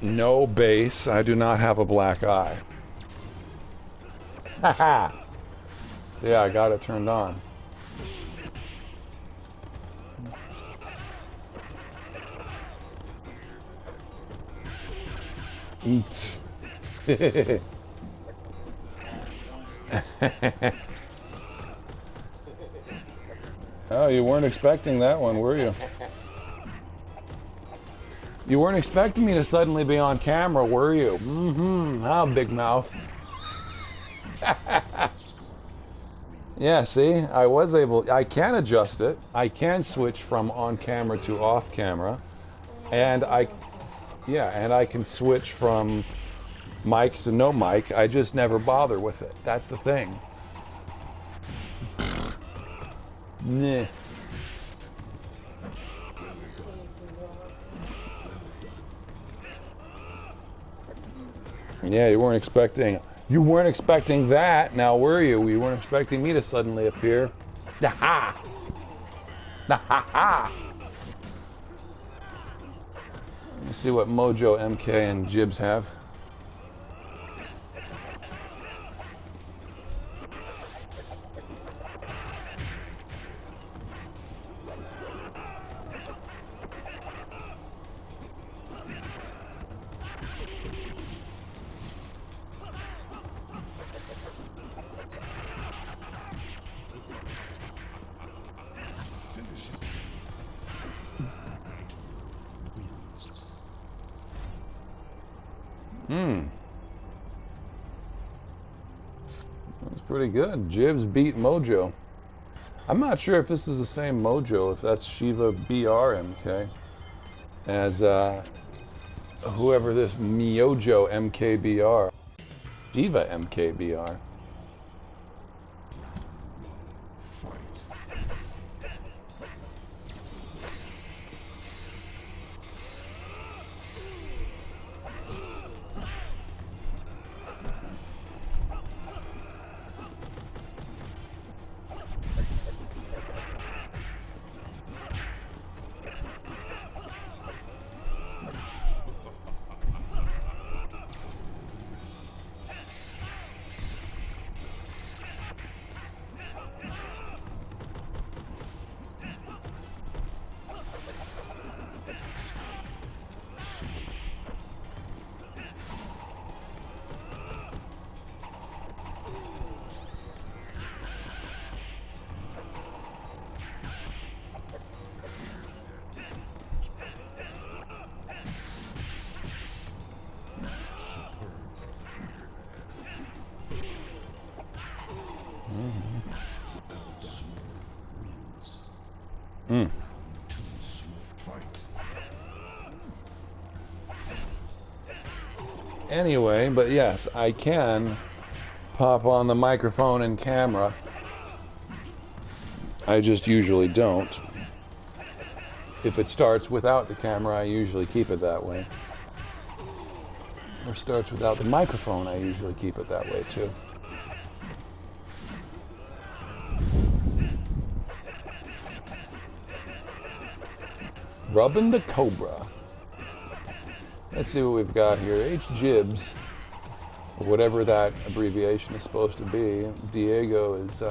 No base. I do not have a black eye. Haha. So yeah, I got it turned on. Eat. Oh, you weren't expecting that one, were you? You weren't expecting me to suddenly be on camera, were you? Mm-hmm. Ah, big mouth. Yeah, see, I can adjust it. I can switch from on camera to off camera. And I can switch from mic to no mic. I just never bother with it. That's the thing. Nah. Yeah, you weren't expecting that, now were you? You weren't expecting me to suddenly appear. Ha! Ha ha! Let me see what Mojo, MK, and Jibs have. That's pretty good. Jibs beat Mojo. I'm not sure if this is the same Mojo, if that's Shiva BRMK, as whoever this Miojo MKBR. Shiva MKBR. Anyway, but yes, I can pop on the microphone and camera. I just usually don't. If it starts without the camera, I usually keep it that way. Or starts without the microphone, I usually keep it that way too. Rubbing the Cobra. Let's see what we've got here. H-Jibs, or whatever that abbreviation is supposed to be. Diego is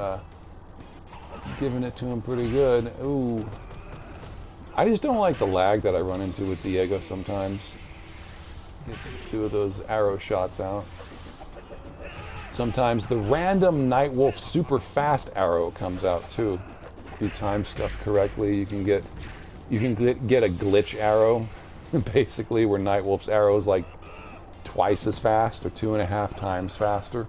giving it to him pretty good. Ooh. I just don't like the lag that I run into with Diego sometimes. Gets two of those arrow shots out. Sometimes the random Nightwolf super fast arrow comes out too. If you time stuff correctly, you can get a glitch arrow. Basically, where Nightwolf's arrow is like twice as fast or 2.5 times faster.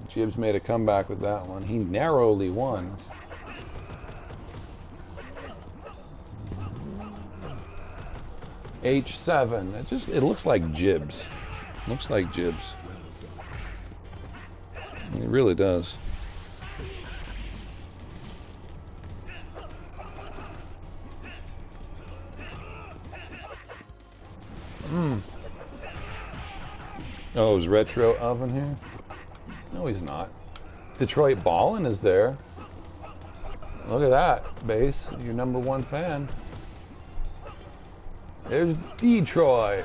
Jibs made a comeback with that one. He narrowly won. H7. It looks like Jibs. Looks like Jibs. It really does. Oh, is Retro Oven here? No, he's not. Detroit Ballin is there. Look at that, Base. Your #1 fan. There's Detroit.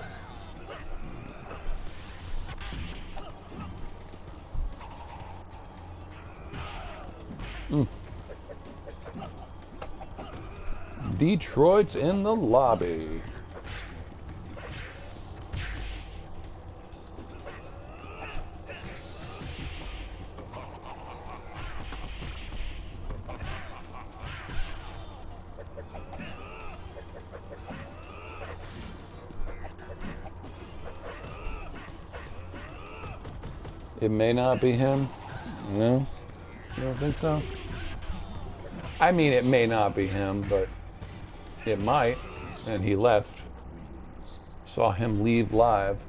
Detroit's in the lobby. It may not be him. No? You don't think so? I mean, it may not be him, but it might. And he left. Saw him leave live.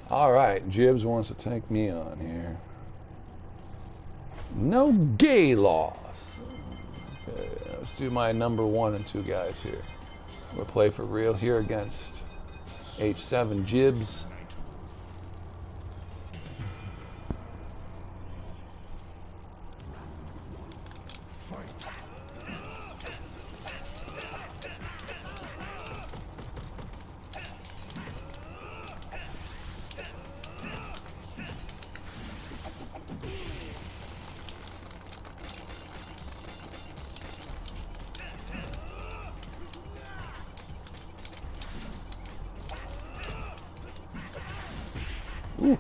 Alright, Jibs wants to take me on here. No gay loss. Okay, let's do my number 1 and 2 guys here. We'll play for real here against H7 Jibs. Ooh.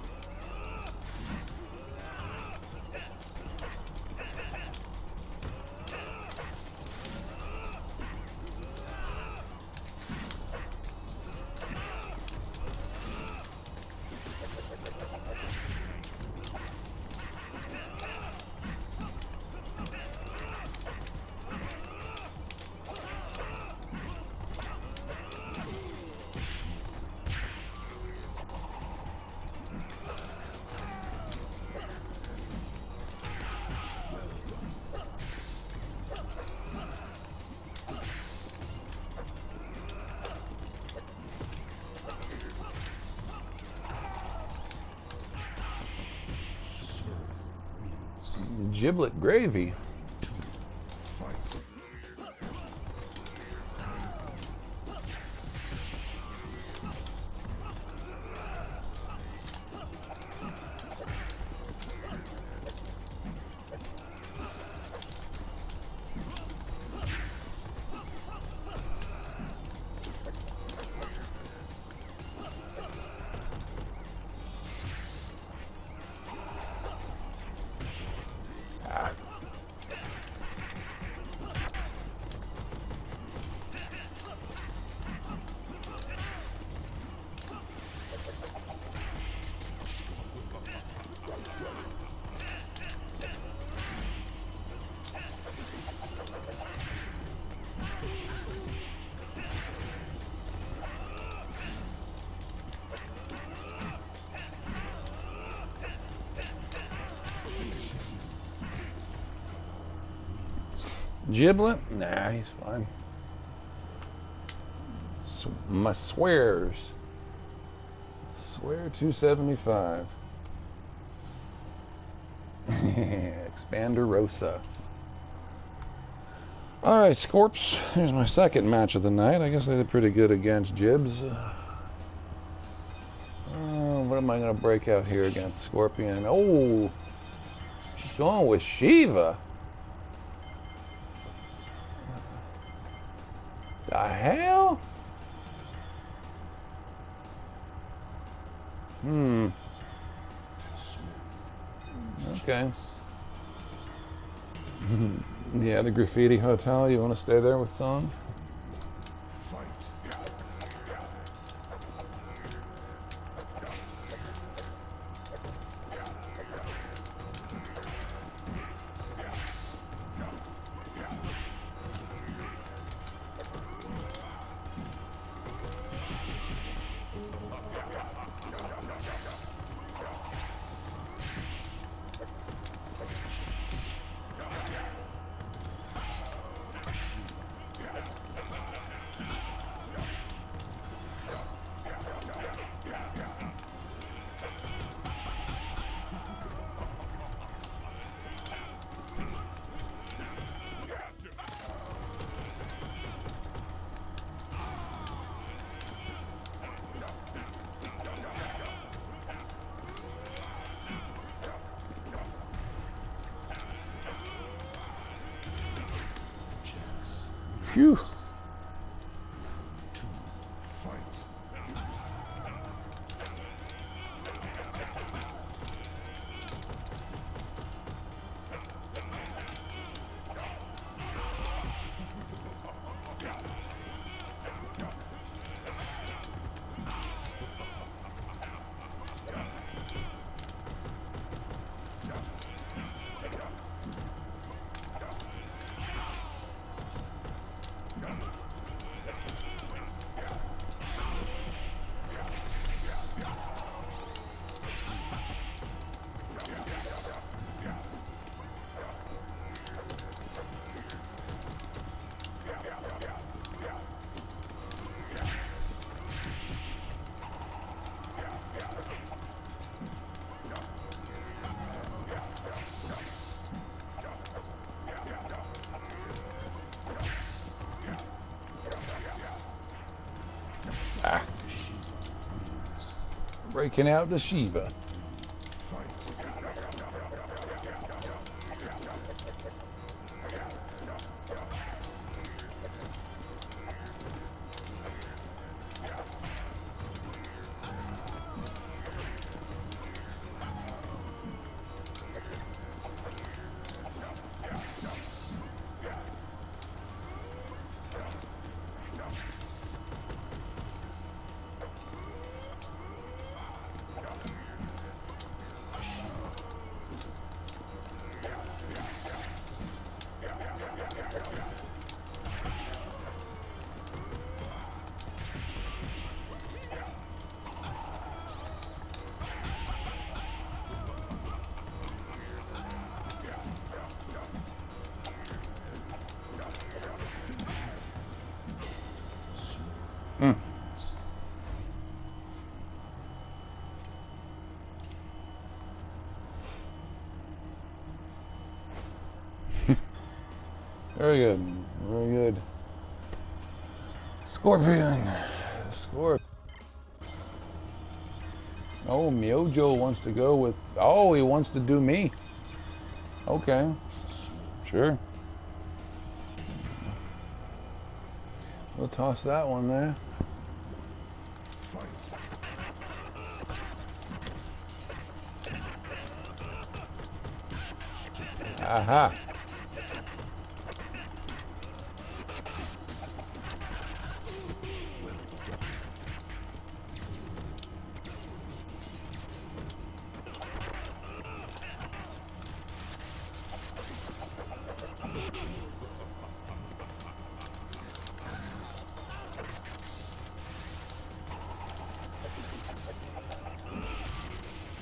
Giblet gravy. Giblet? Nah, he's fine. My swears. Swear 275. Expanderosa. Alright, Scorps. Here's my second match of the night. I guess I did pretty good against Jibs. What am I going to break out here against Scorpion? Oh! He's going with Shiva. The hell? Okay. Yeah, the graffiti hotel. You want to stay there with songs? Phew. Ah. Breaking out the Shiva. Mm. Very good. Very good. Scorpion. Scorpion. Oh, Myojo wants to go with... Oh, he wants to do me. Okay. Sure. We'll toss that one there. Aha.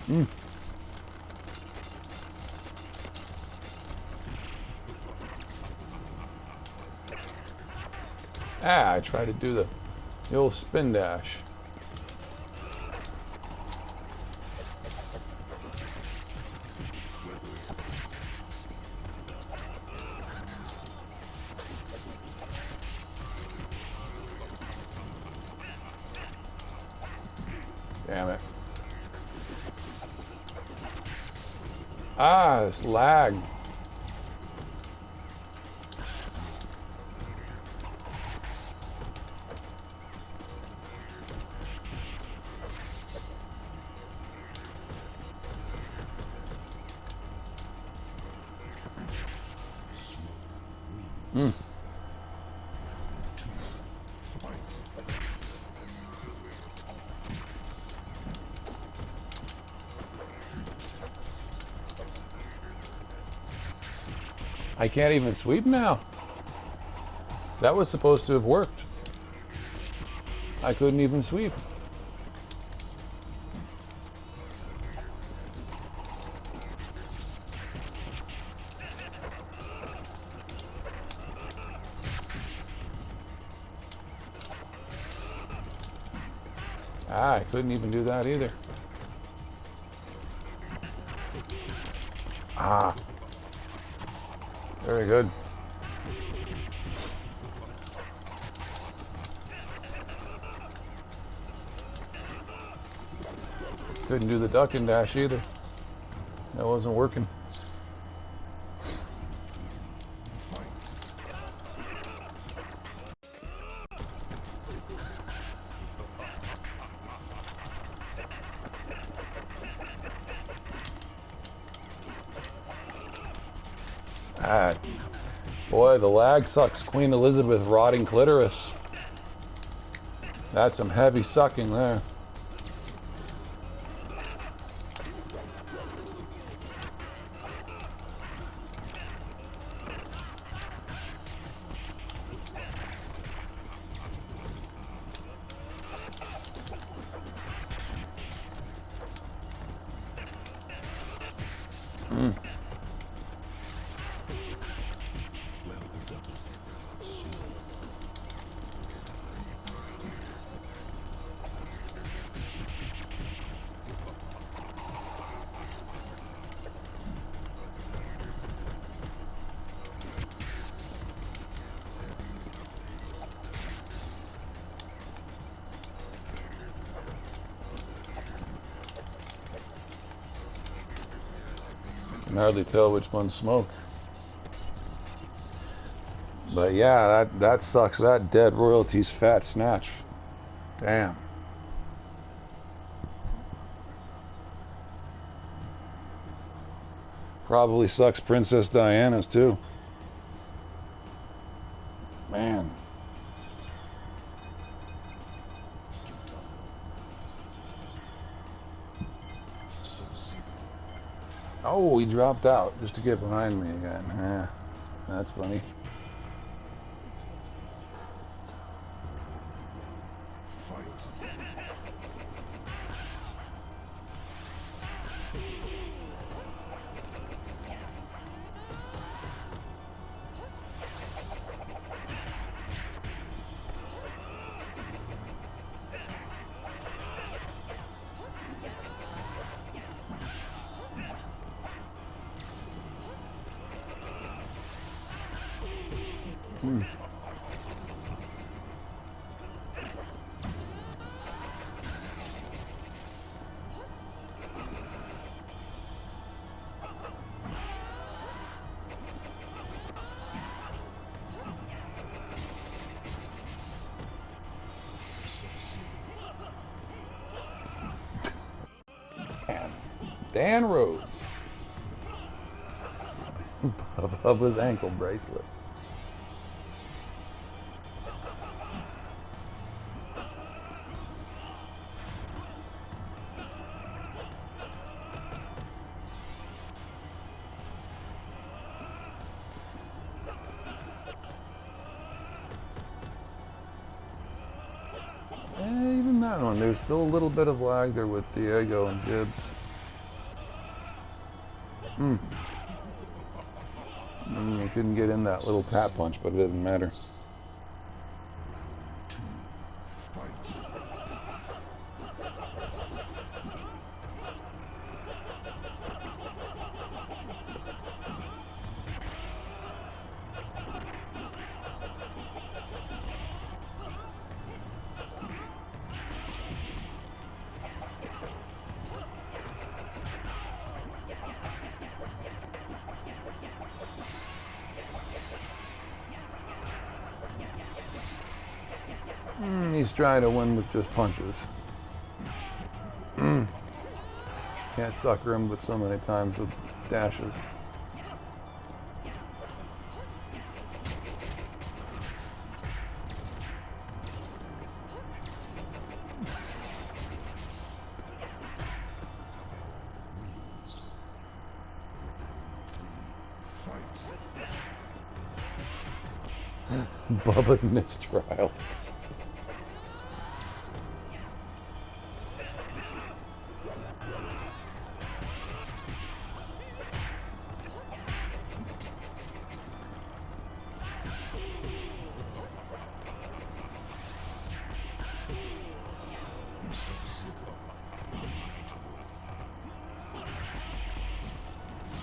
Mm. Ah, I tried to do the old spin dash. Damn it. Ah, it's lag. Hmm. I can't even sweep now. That was supposed to have worked. I couldn't even sweep. Ah, I couldn't even do that either. Ah. Very good. Couldn't do the duck and dash either. That wasn't working. that. Boy, the lag sucks. Queen Elizabeth rotting clitoris. That's some heavy sucking there. Can hardly tell which one's smoke. But yeah, that sucks. That dead royalties fat snatch. Damn. Probably sucks Princess Diana's too. Man. Oh, he dropped out just to get behind me again. Yeah, that's funny. Dan Rhodes. Above his ankle bracelet. Even that one, there's still a little bit of lag there with Diego and Gibbs. I couldn't get in that little tap punch, but it doesn't matter. He's trying to win with just punches. Can't sucker him but so many times with dashes. Bubba's mistrial.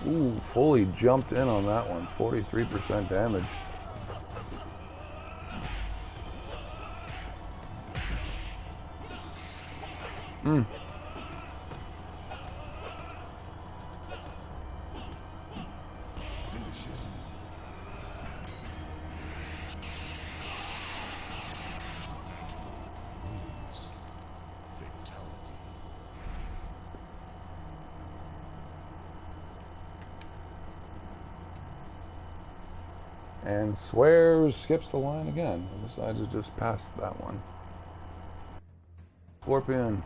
Ooh, fully jumped in on that one. 43% damage. And swears, skips the line again. Decides to just pass that one. Scorpion.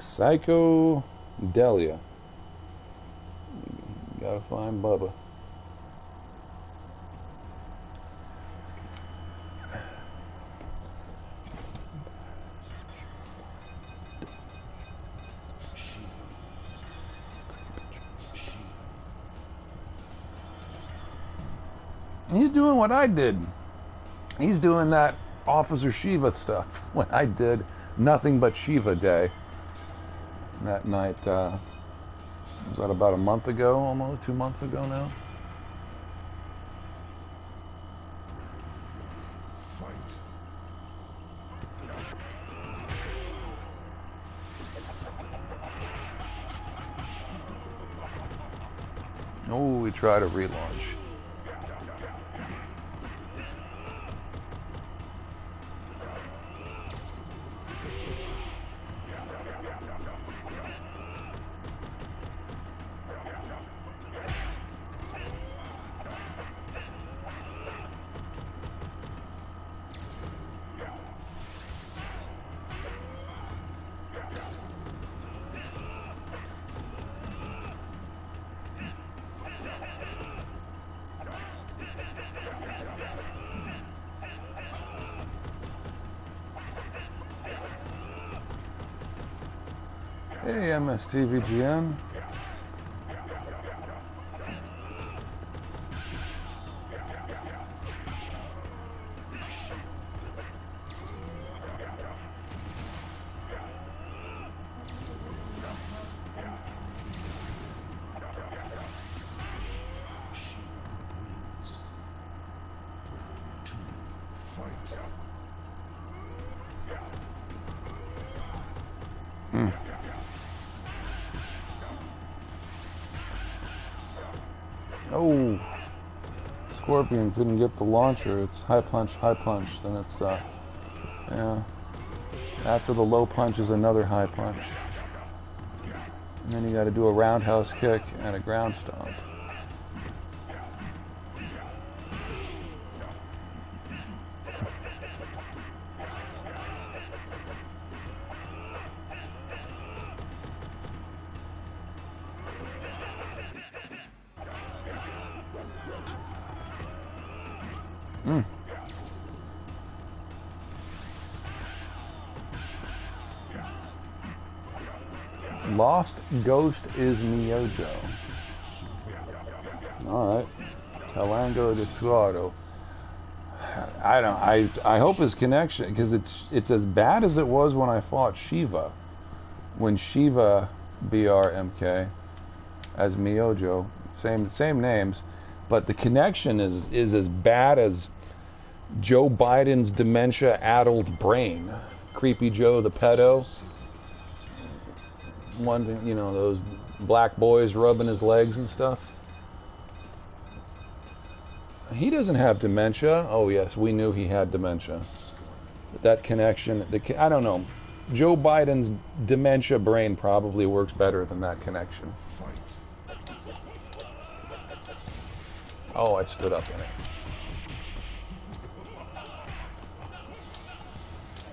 Psycho Delia. Gotta find Bubba. He's doing what I did. He's doing that Officer Shiva stuff when I did nothing but Shiva Day. That night, was that about a month ago, almost 2 months ago now? Oh, we tried a relaunch. Hey, MSTVGN. Oh, Scorpion couldn't get the launcher. It's high punch, then it's, yeah. After the low punch is another high punch. And then you gotta do a roundhouse kick and a ground stomp. Lost Ghost is Miojo. Alright. Calango de Suado. I hope his connection, because it's as bad as it was when I fought Shiva. When Shiva BRMK as Miojo. Same names. But the connection is as bad as Joe Biden's dementia-addled brain. Creepy Joe the pedo. One, you know, those black boys rubbing his legs and stuff. He doesn't have dementia. Oh yes, we knew he had dementia. But that connection, I don't know. Joe Biden's dementia brain probably works better than that connection. Oh, I stood up in it.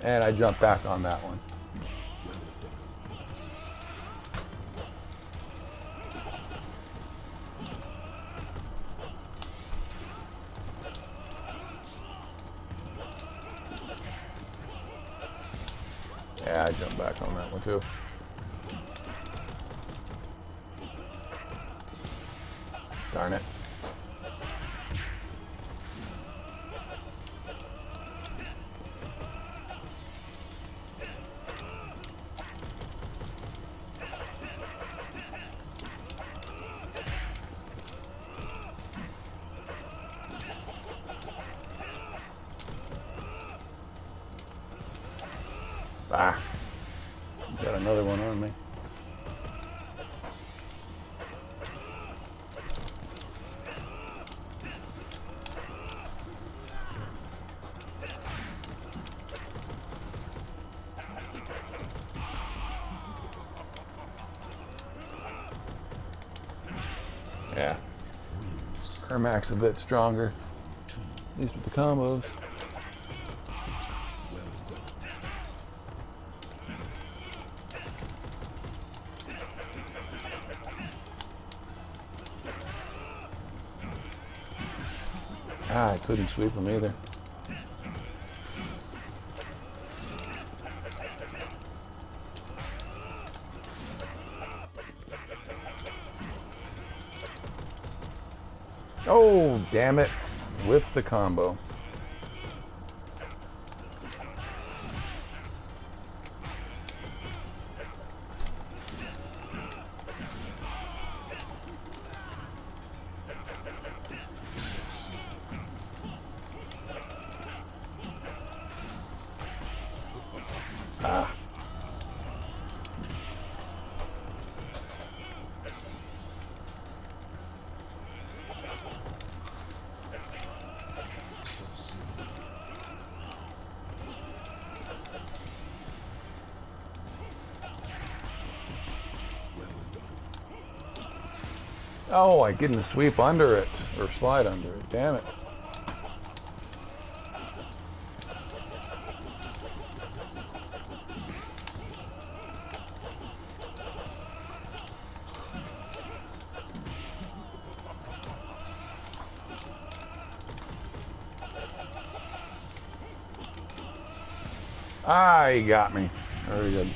And I jumped back on that one. Yeah, I jumped back on that one too. Darn it. Ah, got another one on me. Yeah, Ermac's a bit stronger. At least with the combos. Ah, I couldn't sweep him either. Oh, damn it. Whiffed the combo. Ah. Oh, I didn't sweep under it, or slide under it. Damn it. Ah, he got me. Very good.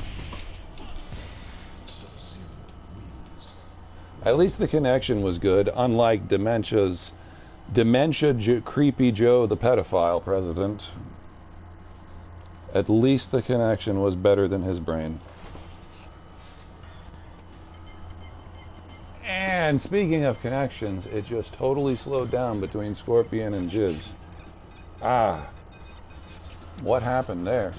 At least the connection was good, unlike Creepy Joe, the pedophile president. At least the connection was better than his brain. And speaking of connections, it just totally slowed down between Scorpion and Jibs. Ah, what happened there?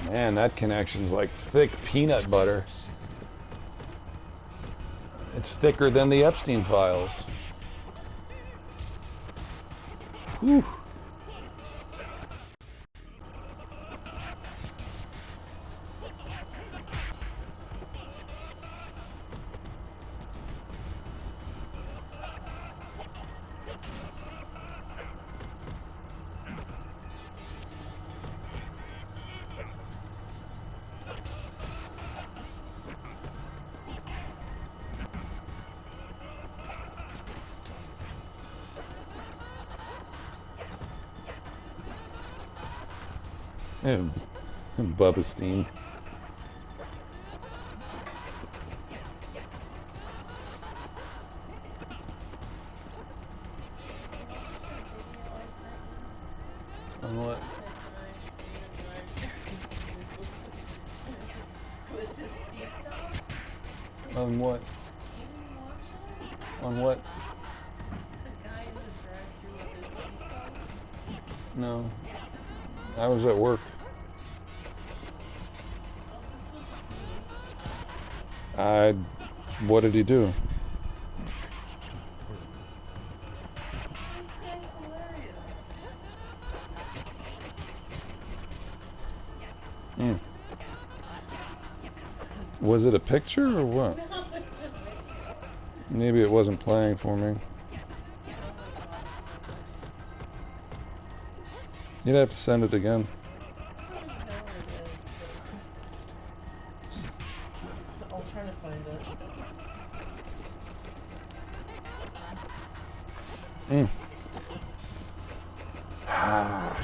Man, that connection's like thick peanut butter. It's thicker than the Epstein files. Whew. Bubba Steam. On what? On what? On what? No. I was at work. What did he do? Was it a picture or what? Maybe it wasn't playing for me. You'd have to send it again. I'll try to find it. Ah.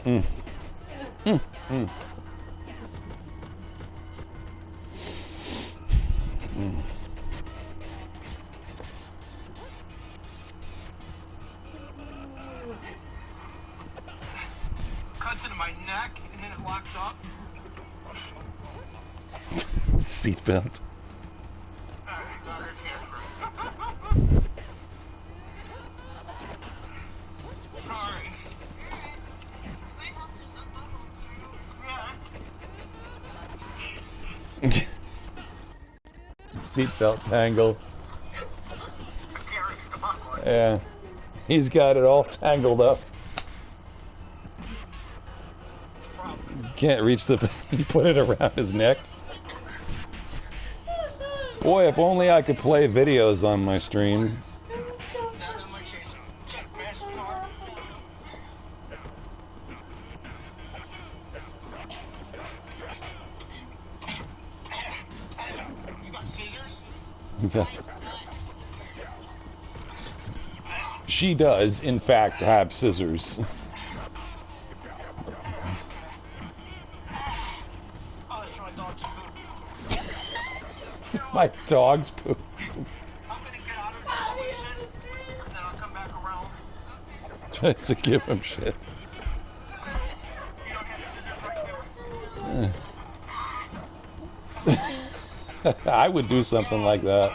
Mm. Mm. Mm. Mm. Cuts into my neck and then it locks up. Seatbelt. Alright, got his hand free. Sorry. Seatbelt tangle. Yeah, he's got it all tangled up. Can't reach the. You put it around his neck. Boy, if only I could play videos on my stream. Yes. She does, in fact, have scissors. It's my dog's poop. I'm gonna get out of the situation, and then I'll come back around. Tries to give him shit. You don't have scissors right there. I would do something like that.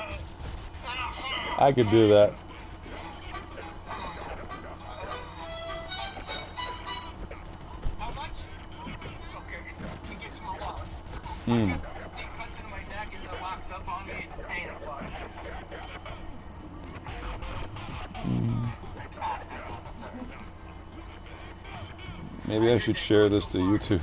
I could do that. How much? Okay, we get to my wallet. Mm. It cuts into my neck and then it locks up on me. It's a pain in the butt. Maybe I should share this to YouTube.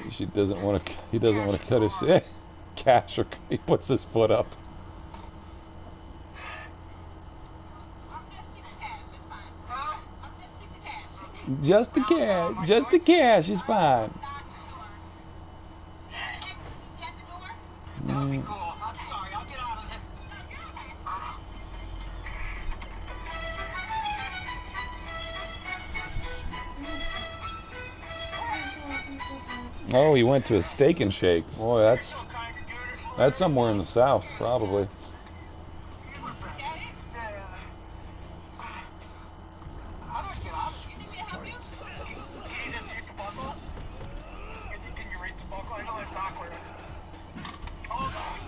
She doesn't want to. He doesn't want to cut his cash, or he puts his foot up. Just the cash. Just the cash is fine. That'll be cool. I'm sorry. I'll get out of this. Oh, he went to a Steak and Shake. Boy, that's somewhere in the South, probably. How do I get out of here? Can you just hit the buckle? Can you reach the buckle? I know it's awkward. Oh, God.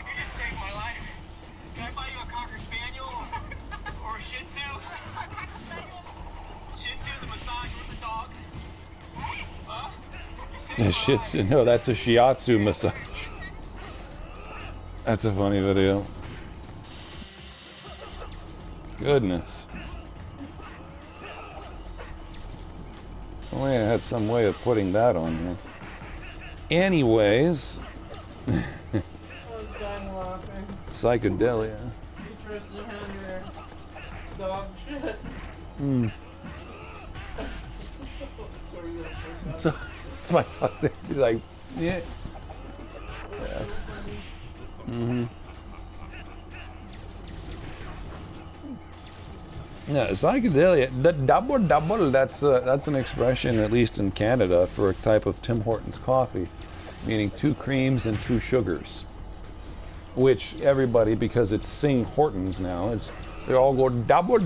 You just saved my life. Can I buy you a Cocker Spaniel? Or a Shih Tzu? Shih Tzu, the massage with the dog? Huh? A Shih Tzu. No, that's a Shiatsu massage. That's a funny video. Goodness. Only I had some way of putting that on here. Anyways. Psychedelia. Hmm. So it's my thought. Like, yeah. Mm-hmm. Yeah, psychedelia. The double, that's an expression, at least in Canada, for a type of Tim Hortons coffee, meaning 2 creams and 2 sugars. Which everybody, because it's Sing Hortons now, they all go double.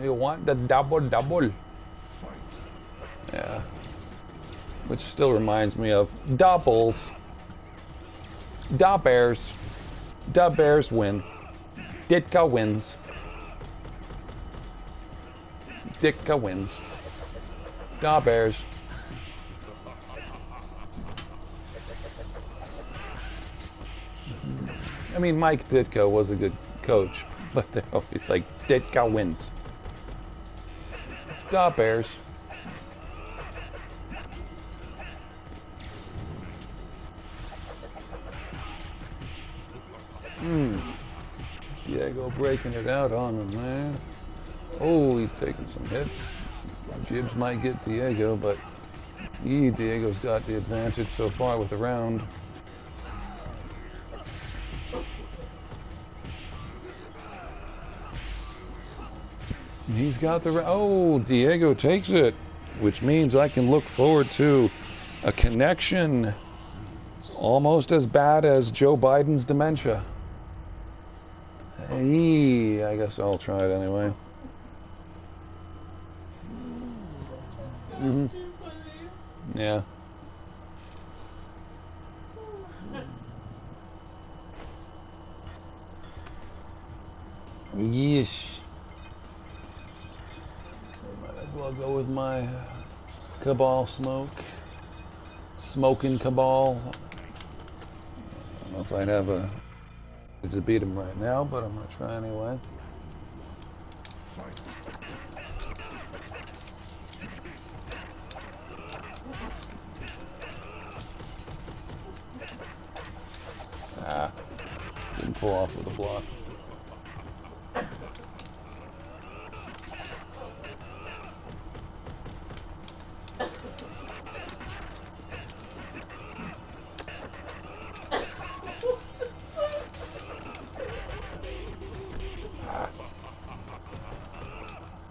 You want the double. Yeah. Which still reminds me of doubles. Da Bears. Da Bears win. Ditka wins. Ditka wins. Da Bears. I mean, Mike Ditka was a good coach, but they're always like, Ditka wins. Da Bears. Diego breaking it out on him there. Oh, he's taking some hits. Jibs might get Diego, but Diego's got the advantage so far with the round. He's got the... Oh, Diego takes it, which means I can look forward to a connection almost as bad as Joe Biden's dementia. Hey, I guess I'll try it anyway. Mm-hmm. Yeah. Yeesh. Might as well go with my Cabal smoke. Smoking Cabal. I don't know if I'd have a to beat him right now, but I'm gonna try anyway. Ah, didn't pull off with a block.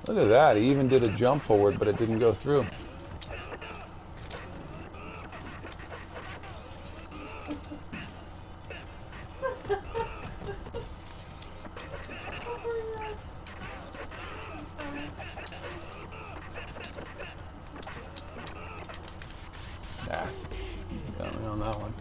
Look at that, he even did a jump forward, but it didn't go through. Ah, got me on that one.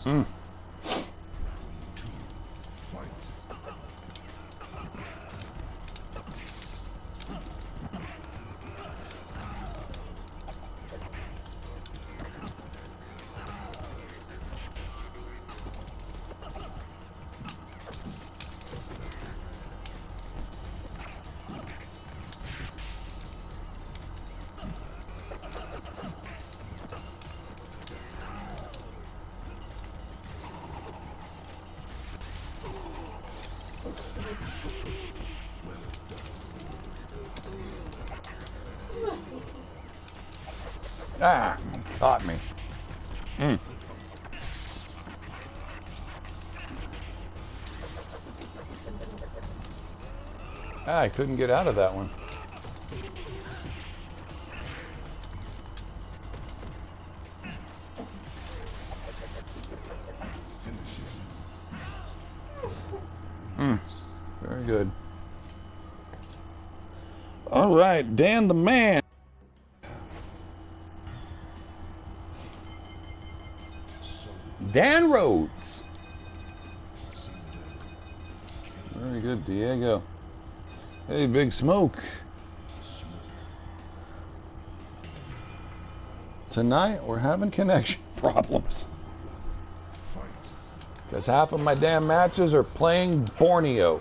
Hmm. Ah, caught me. Mm. Ah, I couldn't get out of that one. Very good. All right, Dan the man. Dan Rhodes. Very good, Diego. Hey, Big Smoke. Tonight, we're having connection problems. Because half of my damn matches are playing Borneo.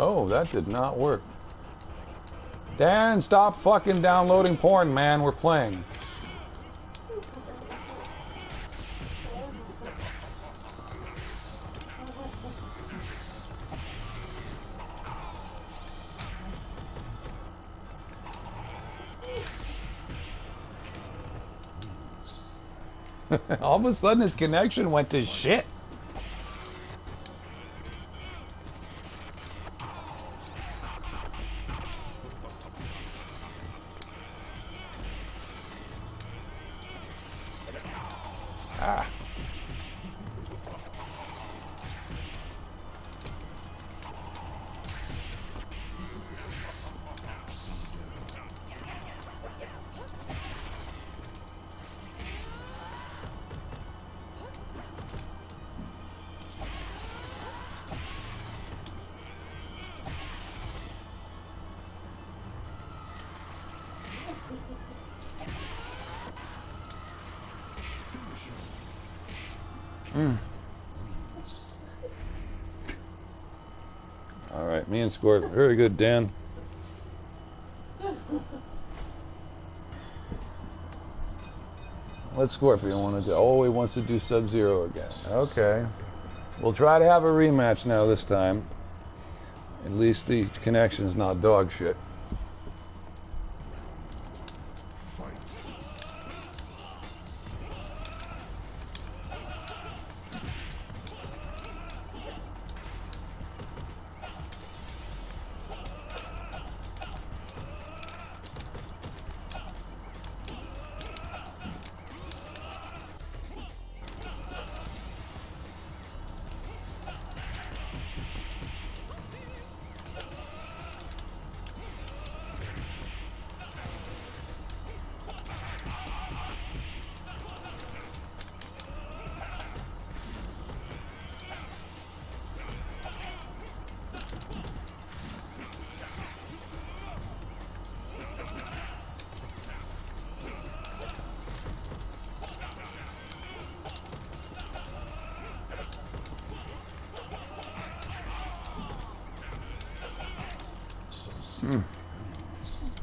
Oh, that did not work. Dan, stop fucking downloading porn, man. We're playing. All of a sudden his connection went to shit. Ah. All right, me and Scorpion. Very good, Dan. What Scorpion want to do? Oh, he wants to do Sub-Zero again. Okay. We'll try to have a rematch now this time. At least the connection's not dog shit.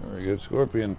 Very good, Scorpion.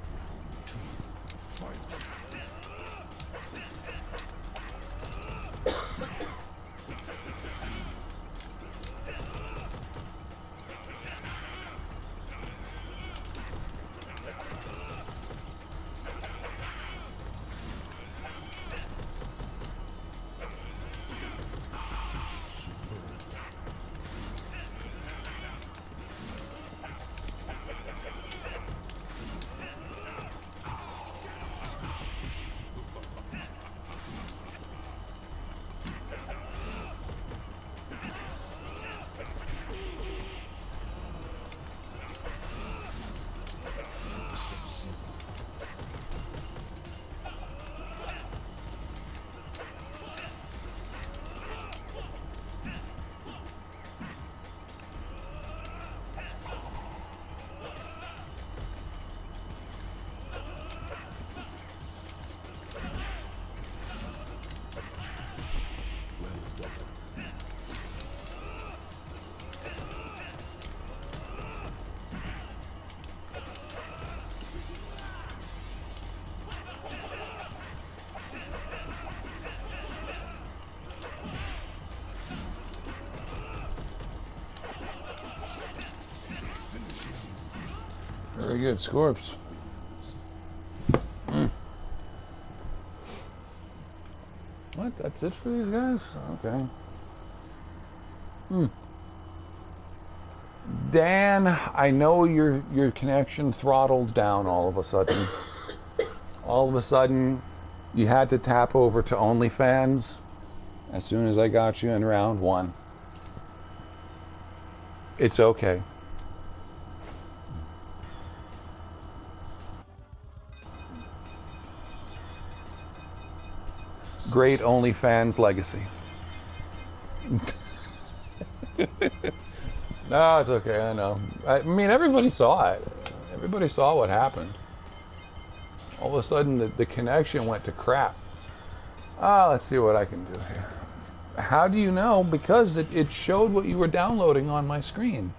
Very good, Scorps. What? That's it for these guys? Okay. Dan, I know your connection throttled down all of a sudden. All of a sudden, you had to tap over to OnlyFans as soon as I got you in round one. It's okay. Great OnlyFans legacy. No, it's okay, I know. I mean, everybody saw it. Everybody saw what happened. All of a sudden, the connection went to crap. Let's see what I can do here. How do you know? Because it showed what you were downloading on my screen.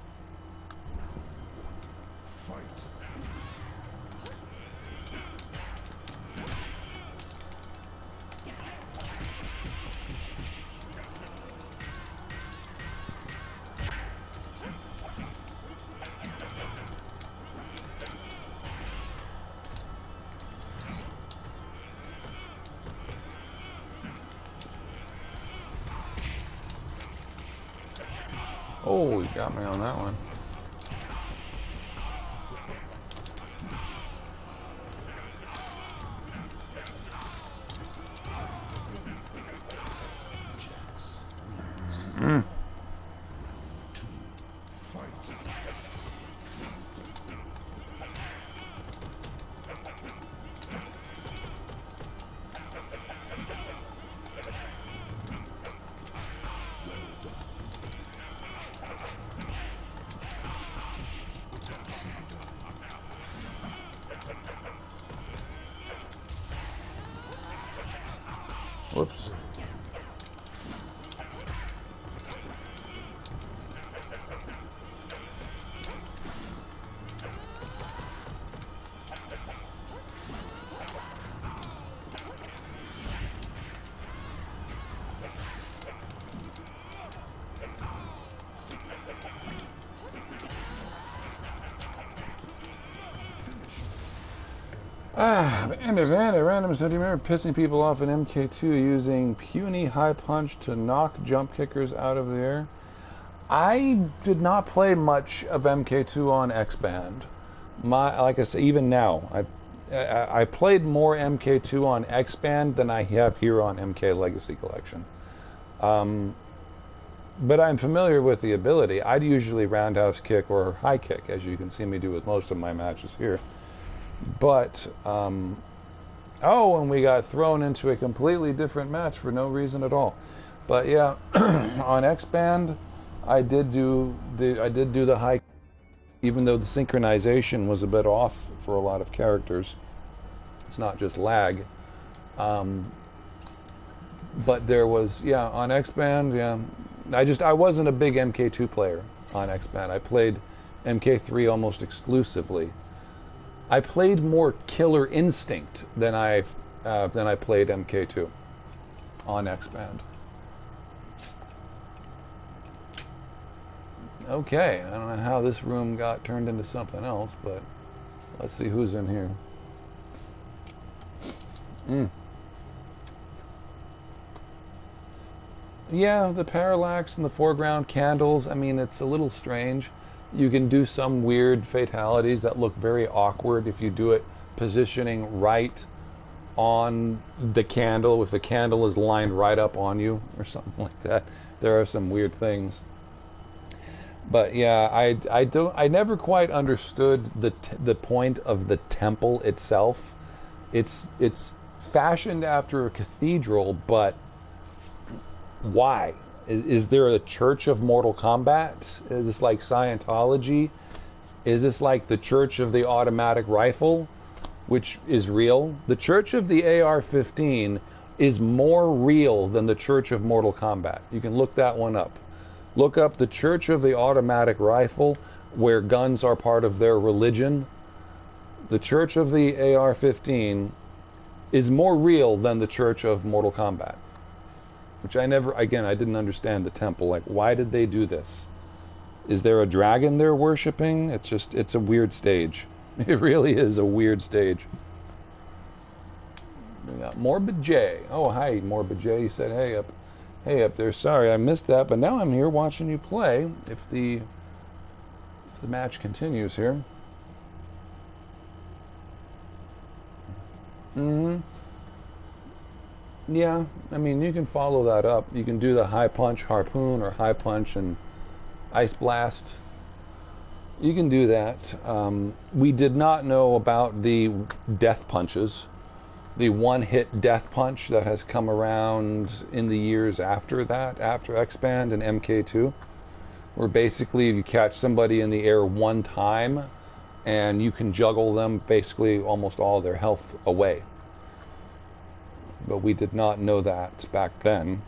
Oh, you got me on that one. Whoops. And a random, so do you remember pissing people off in MK2 using puny high punch to knock jump kickers out of the air? I did not play much of MK2 on Xband. Like I say, even now, I played more MK2 on Xband than I have here on MK Legacy Kollection. But I'm familiar with the ability. I'd usually roundhouse kick or high kick, as you can see me do with most of my matches here. But, oh, and we got thrown into a completely different match for no reason at all. But yeah, on Xband, I did do the high, even though the synchronization was a bit off for a lot of characters. It's not just lag. But there was, yeah, on Xband, yeah. I wasn't a big MK2 player on Xband. I played MK3 almost exclusively. I played more Killer Instinct than I played MK2 on Xband. Okay, I don't know how this room got turned into something else, but let's see who's in here. Yeah, the parallax and the foreground candles, I mean, it's a little strange. You can do some weird fatalities that look very awkward if you do it positioning right on the candle, if the candle is lined right up on you or something like that. There are some weird things. But yeah, I never quite understood the point of the temple itself. It's fashioned after a cathedral, but why? Is there a Church of Mortal Kombat? Is this like Scientology? Is this like the Church of the Automatic Rifle, which is real? The Church of the AR-15 is more real than the Church of Mortal Kombat. You can look that one up. Look up the Church of the Automatic Rifle, where guns are part of their religion. The Church of the AR-15 is more real than the Church of Mortal Kombat. Which I didn't understand the temple. Like, why did they do this? Is there a dragon they're worshipping? It's a weird stage. It really is a weird stage. We got Morbid J. Oh, hi, Morbid J. You said, hey up there. Sorry, I missed that, but now I'm here watching you play. If the match continues here. Yeah, I mean, you can follow that up. You can do the high punch harpoon or high punch and ice blast. You can do that. We did not know about the death punches. The one-hit death punch that has come around in the years after that, after Xband and MK2, where basically you catch somebody in the air one time and you can juggle them basically almost all their health away. But we did not know that back then.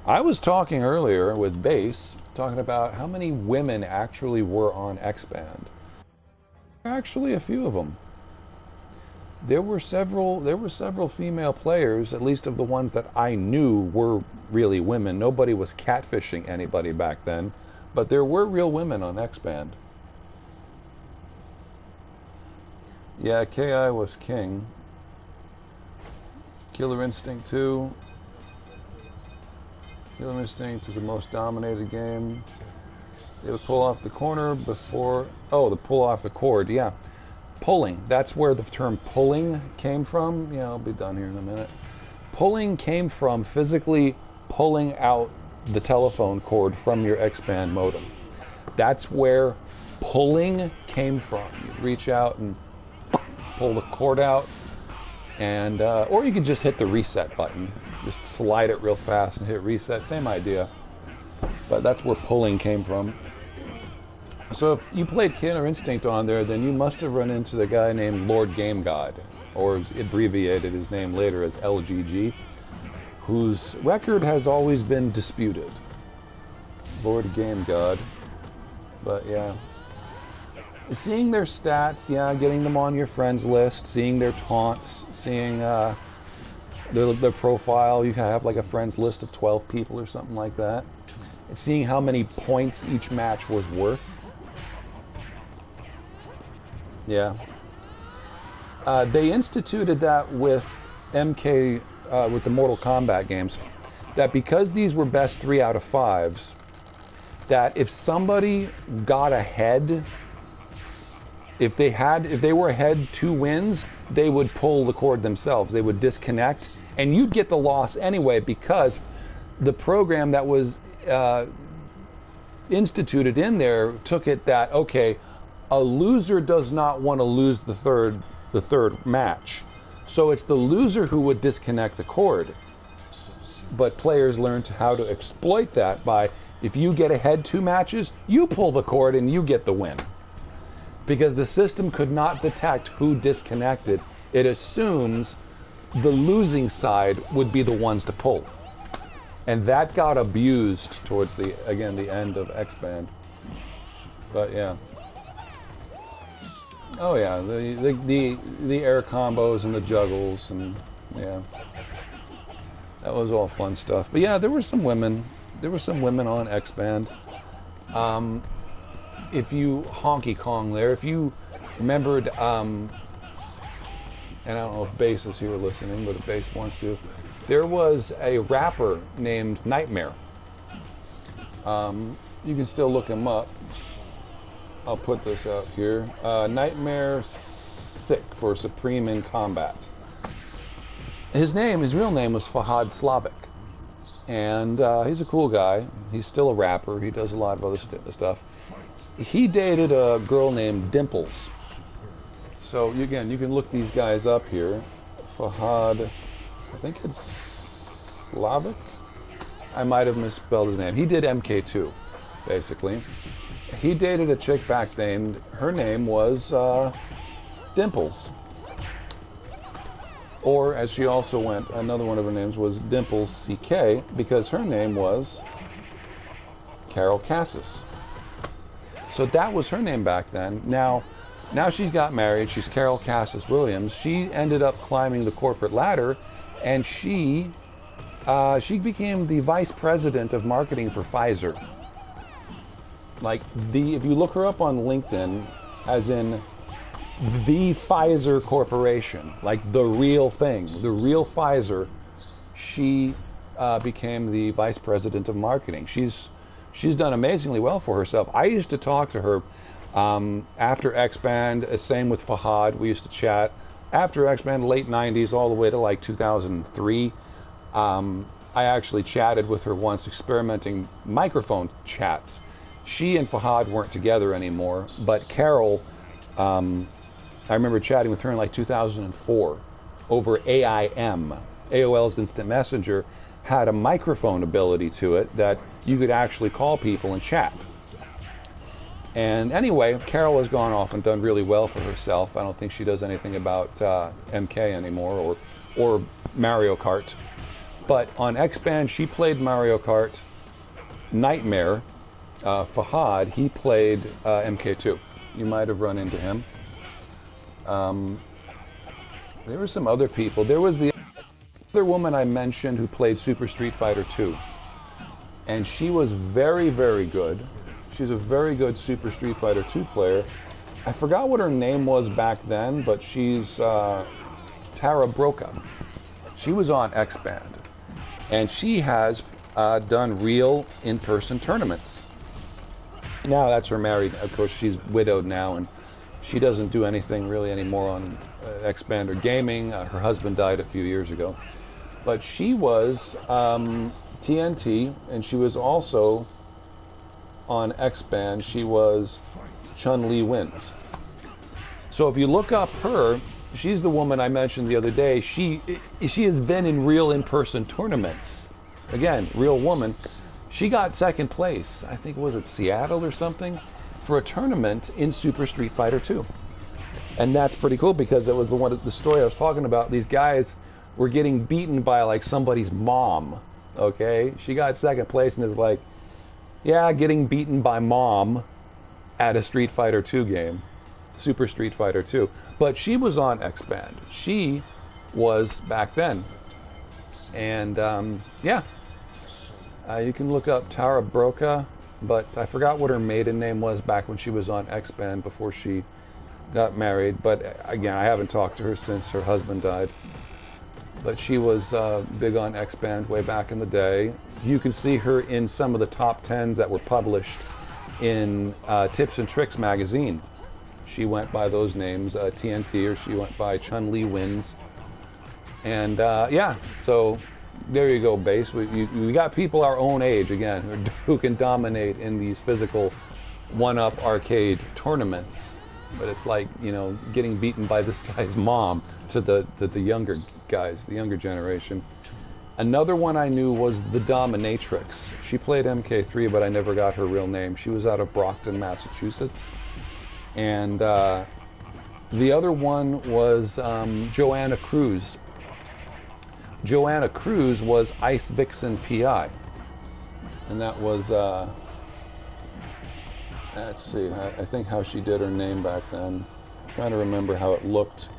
I was talking earlier with Base, talking about how many women actually were on Xband. Actually, a few of them. There were several female players, at least of the ones that I knew were really women. Nobody was catfishing anybody back then, but there were real women on Xband. Yeah, KI was king. Killer Instinct 2. Killer Instinct is the most dominated game. They would pull off the corner before... Oh, the pull off the cord, yeah. Pulling, that's where the term pulling came from. Yeah, I'll be done here in a minute. Pulling came from physically pulling out the telephone cord from your Xband modem. That's where pulling came from. You reach out and pull the cord out, and or you could just hit the reset button. Just slide it real fast and hit reset. Same idea. But that's where pulling came from. So if you played Killer Instinct on there, then you must have run into the guy named Lord Game God, or abbreviated his name later as LGG, whose record has always been disputed. Lord Game God. But yeah. Seeing their stats, yeah, getting them on your friends list, seeing their taunts, seeing their profile. You can have like a friends list of 12 people or something like that. And seeing how many points each match was worth. Yeah. They instituted that with MK, with the Mortal Kombat games, that because these were best 3 out of 5s, that if somebody got ahead, if they were ahead 2 wins, they would pull the cord themselves. They would disconnect, and you'd get the loss anyway, because the program that was instituted in there took it that, okay, a loser does not want to lose the third match, so it's the loser who would disconnect the cord. But players learned how to exploit that by, if you get ahead 2 matches, you pull the cord and you get the win, because the system could not detect who disconnected. It assumes the losing side would be the ones to pull. And that got abused towards the end of Xband. But yeah. Oh yeah, the air combos and the juggles, and yeah. That was all fun stuff. But yeah, there were some women on Xband. If you Honky Kong there, if you remembered, and I don't know if Bass is here listening, but if Bass wants to, there was a rapper named Nightmare. You can still look him up. I'll put this out here. Nightmare Sick for Supreme in Combat. His real name was Fahad Slavic. And he's a cool guy. He's still a rapper. He does a lot of other stuff. He dated a girl named Dimples. So again, you can look these guys up here. Fahad, I think it's Slavic? I might have misspelled his name. He did MK2, basically. He dated a chick back then. Her name was Dimples. Or, as she also went, another one of her names was Dimples CK, because her name was Carol Cassis. So that was her name back then. Now she's got married. She's Carol Cassis Williams. She ended up climbing the corporate ladder, and she became the vice president of marketing for Pfizer. If you look her up on LinkedIn, as in the Pfizer Corporation, like the real thing, the real Pfizer, she became the vice president of marketing. She's done amazingly well for herself. I used to talk to her after Xband, same with Fahad, we used to chat. After Xband, late 90s, all the way to like 2003, I actually chatted with her once, experimenting microphone chats. She and Fahad weren't together anymore, but Carol, I remember chatting with her in like 2004 over AIM. AOL's Instant Messenger had a microphone ability to it that you could actually call people and chat. And anyway, Carol has gone off and done really well for herself. I don't think she does anything about MK anymore, or Mario Kart. But on Xband, she played Mario Kart. Nightmare, Fahad, he played MK2. You might have run into him. There were some other people. There was the other woman I mentioned who played Super Street Fighter 2. And she was very, very good. She's a very good Super Street Fighter 2 player. I forgot what her name was back then, but she's Tara Broca. She was on Xband. And she has done real in-person tournaments. Now that's her married. Of course, she's widowed now, and she doesn't do anything really anymore on Xband or gaming. Her husband died a few years ago. But she was TNT, and she was also on Xband. She was Chun-Li Wins. So if you look up her, she's the woman I mentioned the other day. She has been in real in-person tournaments. Again, real woman. She got second place, I think, was it Seattle or something, for a tournament in Super Street Fighter 2. And that's pretty cool, because it was the story I was talking about. These guys were getting beaten by like somebody's mom. Okay, she got second place and is like, yeah, getting beaten by mom at a Street Fighter 2 game, Super Street Fighter 2. But she was on Xband. She was back then. And yeah, you can look up Tara Broca, but I forgot what her maiden name was back when she was on Xband before she got married, but again, I haven't talked to her since her husband died. But she was big on Xband way back in the day. You can see her in some of the top 10s that were published in Tips and Tricks magazine. She went by those names, TNT, or she went by Chun-Li Wins. And yeah, so there you go, Base. We got people our own age, again, who can dominate in these physical one-up arcade tournaments. But it's like, you know, getting beaten by this guy's mom to the younger guys, the younger generation. Another one I knew was the Dominatrix. She played MK3, but I never got her real name. She was out of Brockton, Massachusetts. And the other one was Joanna Cruz. Joanna Cruz was Ice Vixen PI. And that was, let's see, I think how she did her name back then. I'm trying to remember how it looked.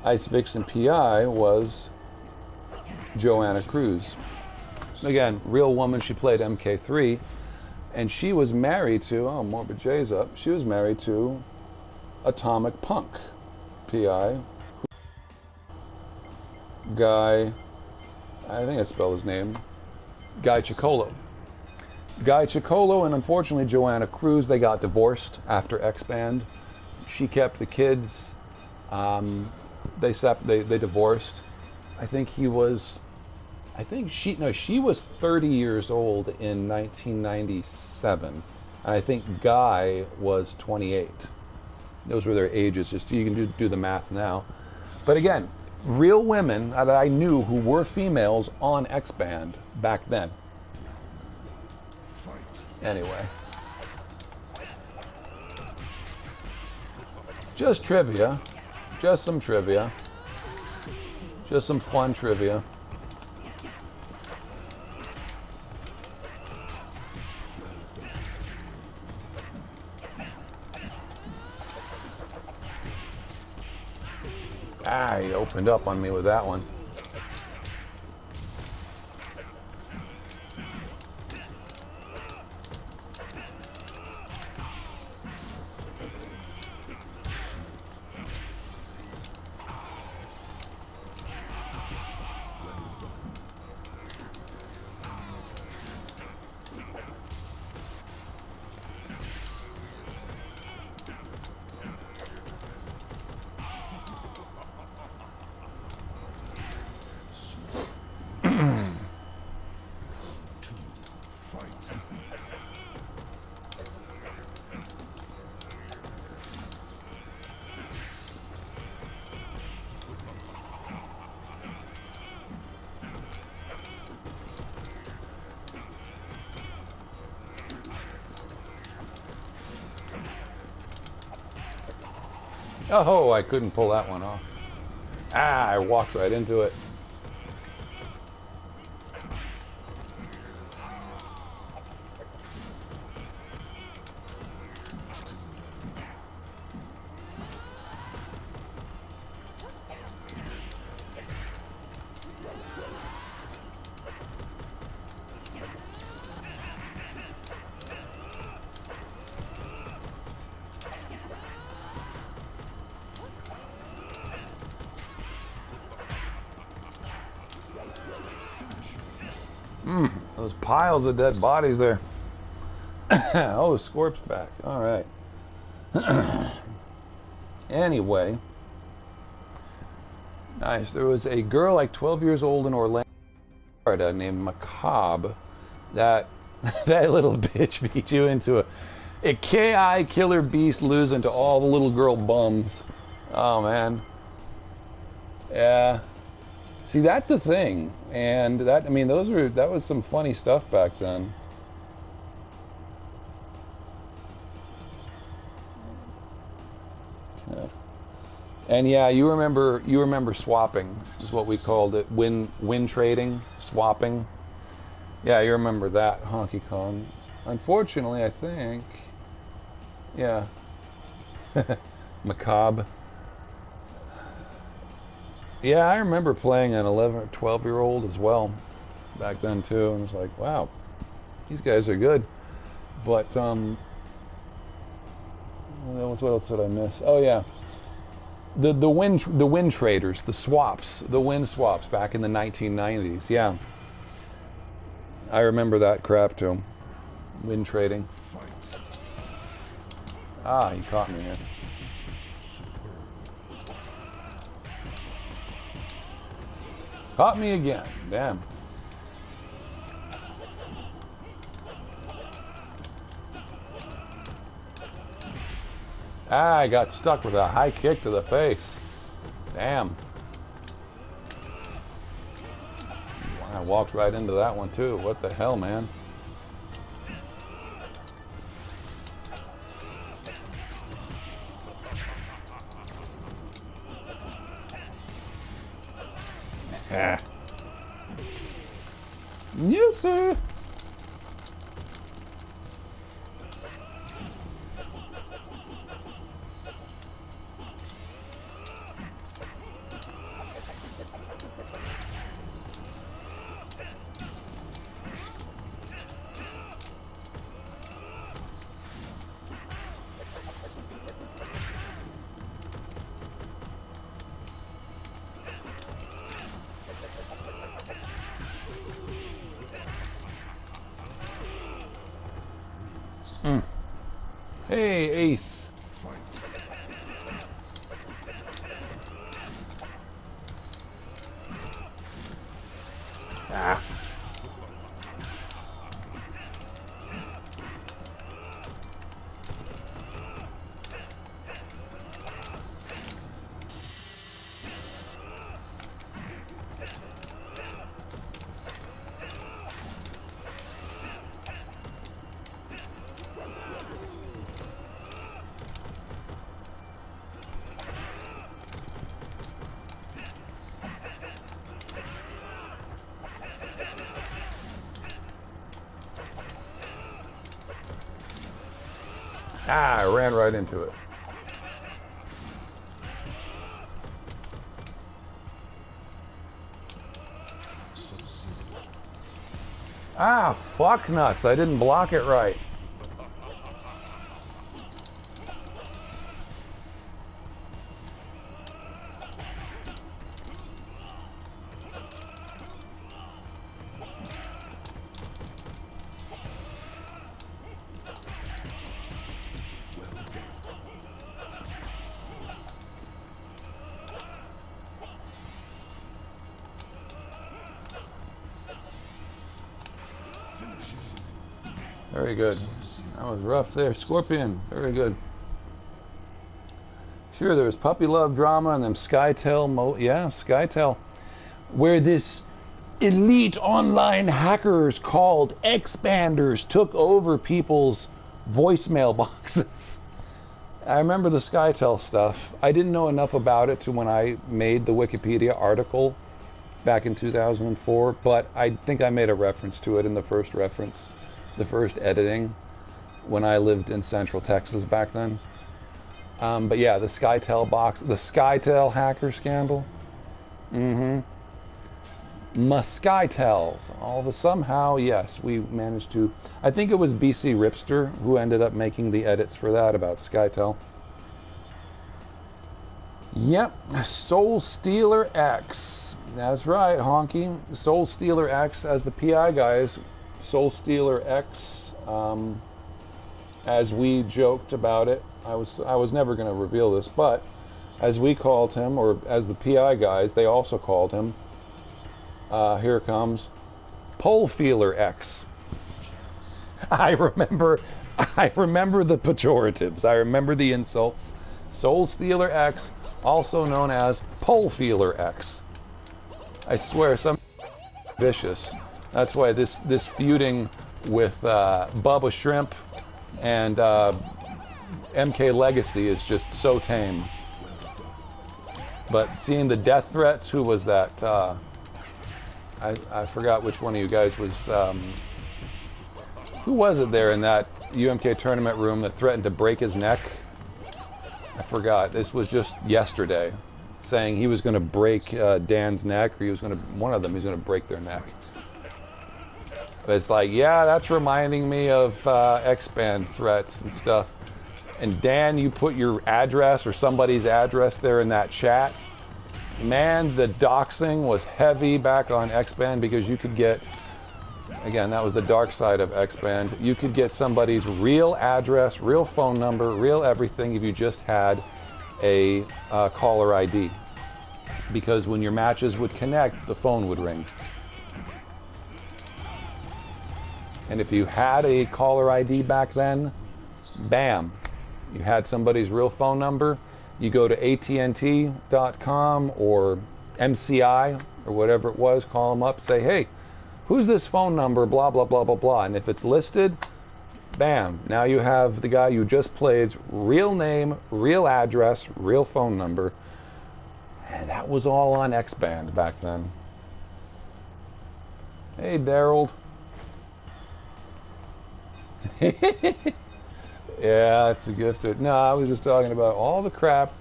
Ice Vixen PI was Joanna Cruz. Again, real woman, she played MK3, and she was married to, oh, Morbid J's up, she was married to Atomic Punk PI. Guy, I think I spelled his name, Guy Chicolo. Guy Chicolo and unfortunately Joanna Cruz, they got divorced after Xband. She kept the kids. They divorced. I think she was 30 years old in 1997, and I think Guy was 28. Those were their ages. Just you can do the math now. But again, real women that I knew who were females on Xband back then. Anyway, just trivia, just some trivia, just some fun trivia. Ah, he opened up on me with that one. Oh, I couldn't pull that one off. Ah, I walked right into it. Those piles of dead bodies there. Oh, Scorp's back. All right. Anyway, nice. There was a girl like 12 years old in Orlando, Florida, named Macabre. That little bitch beat you into a KI killer beast, losing to all the little girl bums. Oh man. Yeah. See, that's the thing, and that, I mean, that was some funny stuff back then. Okay. And yeah, you remember swapping is what we called it, win trading, swapping. Yeah, you remember that, Honky Kong. Unfortunately, I think, yeah, Macabre. Yeah, I remember playing an 11 or 12-year-old as well back then too, and it was like, wow, these guys are good. But What else did I miss? Oh yeah, the wind traders, the wind swaps back in the 1990s. Yeah, I remember that crap too. Wind trading. Ah, he caught me here. Caught me again. Damn. Ah, I got stuck with a high kick to the face. Damn. I walked right into that one too. What the hell, man? Ah. Yes, sir. Hey, Ace. Ah. Ah, I ran right into it. Ah, fuck nuts. I didn't block it right. Very good. That was rough there. Scorpion. Very good. Sure, there was puppy love drama and then Skytel. Yeah, Skytel. Where this elite online hackers called Xbanders took over people's voicemail boxes. I remember the Skytel stuff. I didn't know enough about it to when I made the Wikipedia article back in 2004, but I think I made a reference to it in the first editing, when I lived in Central Texas back then. But yeah, the Skytel hacker scandal. Skytels. Somehow, yes, we managed to. I think it was BC Ripster who ended up making the edits for that about Skytel. Yep, Soul Stealer X. That's right, Honky. Soul Stealer X as the PI guys. Soul Stealer X, as we joked about it. I was never going to reveal this, but as we called him, or as the PI guys, they also called him. Here it comes, Pole Feeler X. I remember the pejoratives. I remember the insults. Soul Stealer X, also known as Pole Feeler X. I swear, some vicious. That's why this feuding with Bubba Shrimp and MK Legacy is just so tame. But seeing the death threats, who was that? I forgot which one of you guys was. Who was it there in that UMK tournament room that threatened to break his neck? I forgot. This was just yesterday, saying he was going to break Dan's neck, or one of them, he's going to break their neck. But it's like, yeah, that's reminding me of Xband threats and stuff. and Dan, you put your address or somebody's address there in that chat, man, the doxing was heavy back on Xband because you could get, again, that was the dark side of Xband, you could get somebody's real address, real phone number, real everything if you just had a caller ID. Because when your matches would connect, the phone would ring. And if you had a caller ID back then, bam, you had somebody's real phone number, you go to AT&T.com or MCI or whatever it was, call them up, say, hey, who's this phone number, blah, blah, blah, blah, blah. And if it's listed, bam, now you have the guy you just played's real name, real address, real phone number. And that was all on Xband back then. Hey, Daryl. Yeah, it's a gift. No, I was just talking about all the crap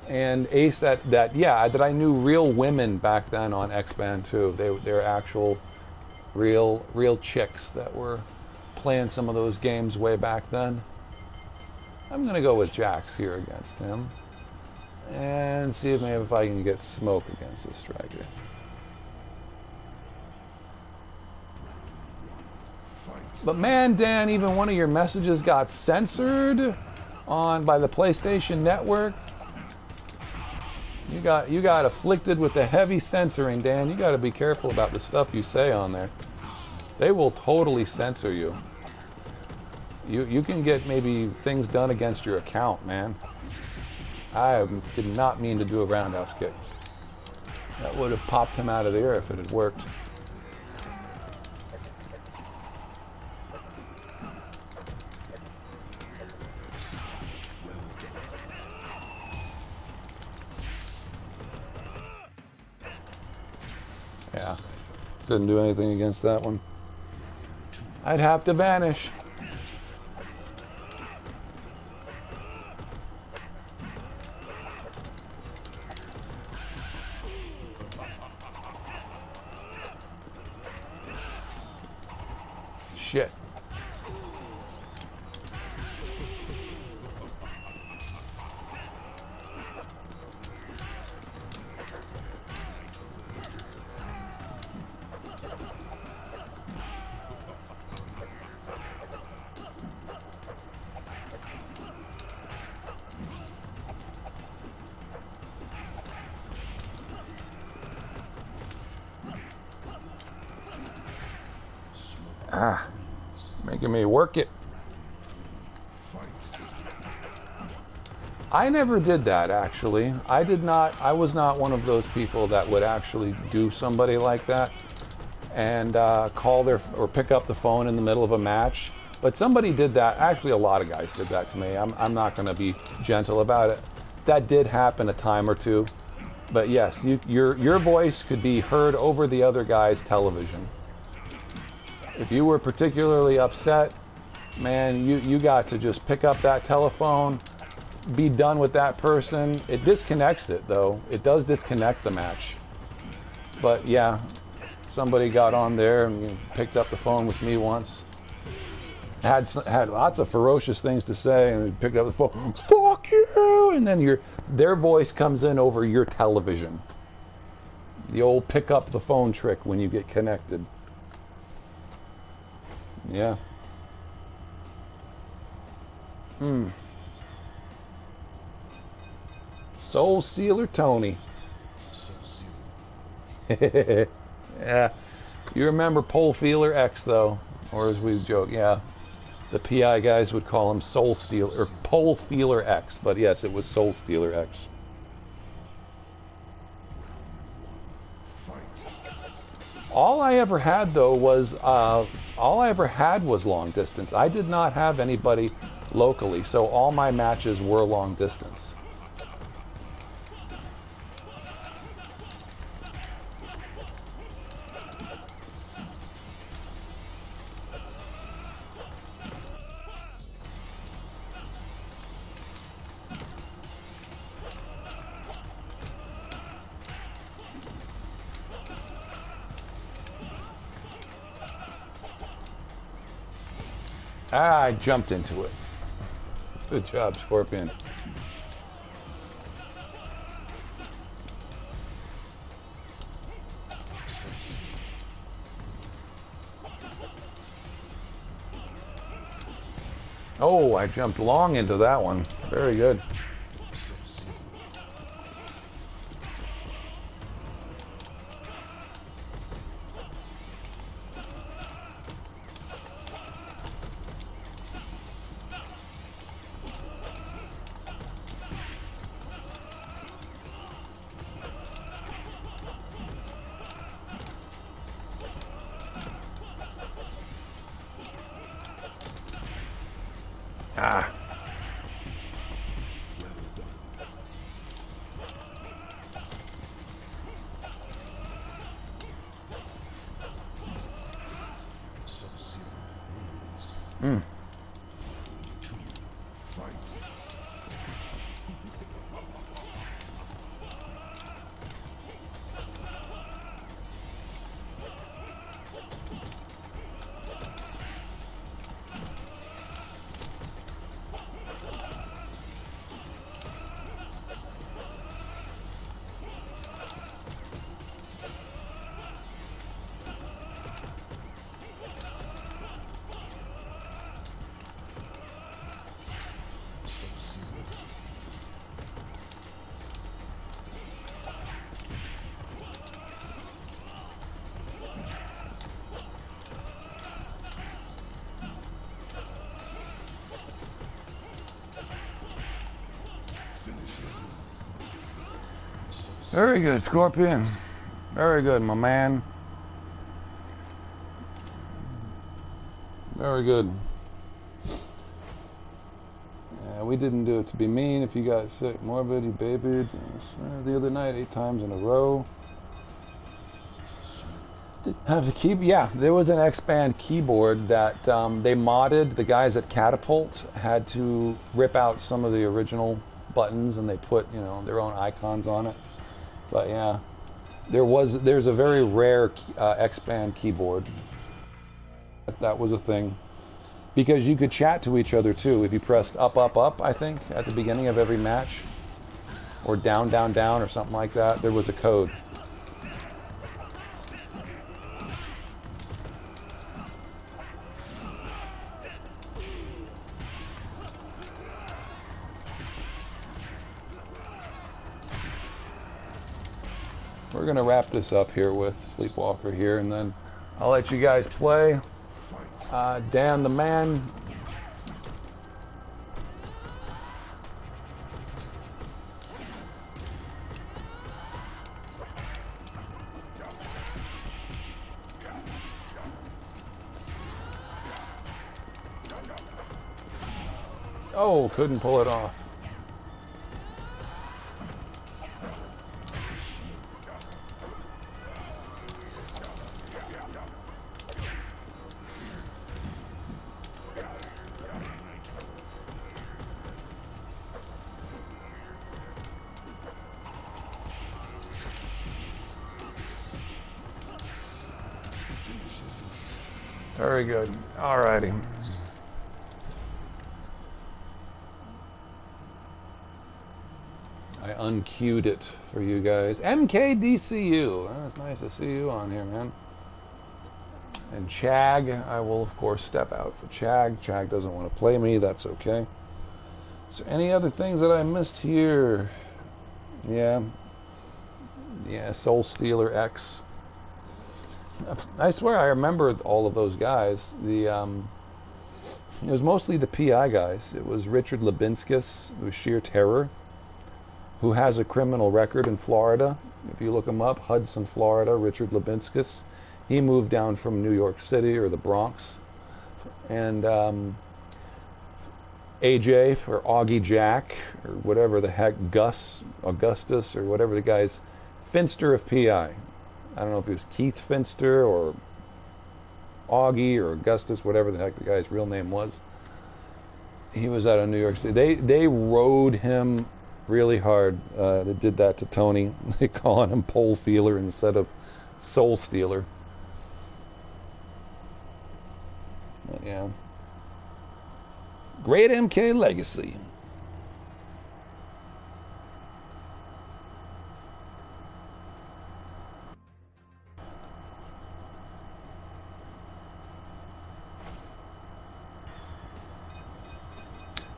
and Ace that I knew real women back then on Xband too. They're actual real chicks that were playing some of those games way back then. I'm gonna go with Jax here against him and see if maybe if I can get smoke against this striker. But man, Dan, even one of your messages got censored by the PlayStation Network. You got afflicted with the heavy censoring, Dan. You got to be careful about the stuff you say on there. They will totally censor you. You can get maybe things done against your account, man. I did not mean to do a roundhouse kick. That would have popped him out of the air if it had worked. Yeah, couldn't do anything against that one. I'd have to vanish. Shit. Making me work it. I never did that, actually. I was not one of those people that would actually do somebody like that and call or pick up the phone in the middle of a match. But somebody did that. Actually, a lot of guys did that to me. I'm not going to be gentle about it. That did happen a time or two. But yes, your voice could be heard over the other guy's television. If you were particularly upset, man, you got to just pick up that telephone, be done with that person. It disconnects it, though. It does disconnect the match. But yeah, somebody got on there and picked up the phone with me once. Had lots of ferocious things to say, and picked up the phone, fuck you, and then their voice comes in over your television. The old pick up the phone trick when you get connected. Yeah. Soul Stealer Tony. Yeah. You remember Pole Feeler X, though, or as we joke, yeah. The PI guys would call him Soul Stealer or Pole Feeler X, but yes, it was Soul Stealer X. All I ever had, though, was long distance. I did not have anybody locally, so all my matches were long distance. I jumped into it. Good job, Scorpion. Oh, I jumped long into that one. Very good. Ah. Mm. Very good, Scorpion. Very good, my man. Very good. We didn't do it to be mean. If you got sick, morbid, you babied the other night 8 times in a row. Have the key? Yeah, there was an Xband keyboard that they modded. The guys at Catapult had to rip out some of the original buttons and they put, you know, their own icons on it. But yeah, there's a very rare Xband keyboard. That was a thing. Because you could chat to each other too. If you pressed up, up, up, I think, at the beginning of every match. Or down, down, down, or something like that. There was a code. We're going to wrap this up here with Sleepwalker here, and then I'll let you guys play. Dan the Man. Oh, couldn't pull it off. Very good. Alrighty. I unqueued it for you guys. MKDCU. Oh, it's nice to see you on here, man. And Chag, I will of course step out for Chag. Chag doesn't want to play me. That's okay. Is there any other things that I missed here? Yeah. Yeah, Soul Stealer X. I swear I remember all of those guys. It was mostly the PI guys. It was Richard Labinskis, who was Sheer Terror, who has a criminal record in Florida. If you look him up, Hudson, Florida, Richard Labinskis. He moved down from New York City or the Bronx. And AJ, or Augie Jack, or whatever the heck, Gus, Augustus, or whatever the guy's, Finster of PI. I don't know if it was Keith Finster or Augie or Augustus, whatever the heck the guy's real name was. He was out of New York City. They rode him really hard. They did that to Tony. They calling him Pole Feeler instead of Soul Stealer. But yeah. Great MK Legacy.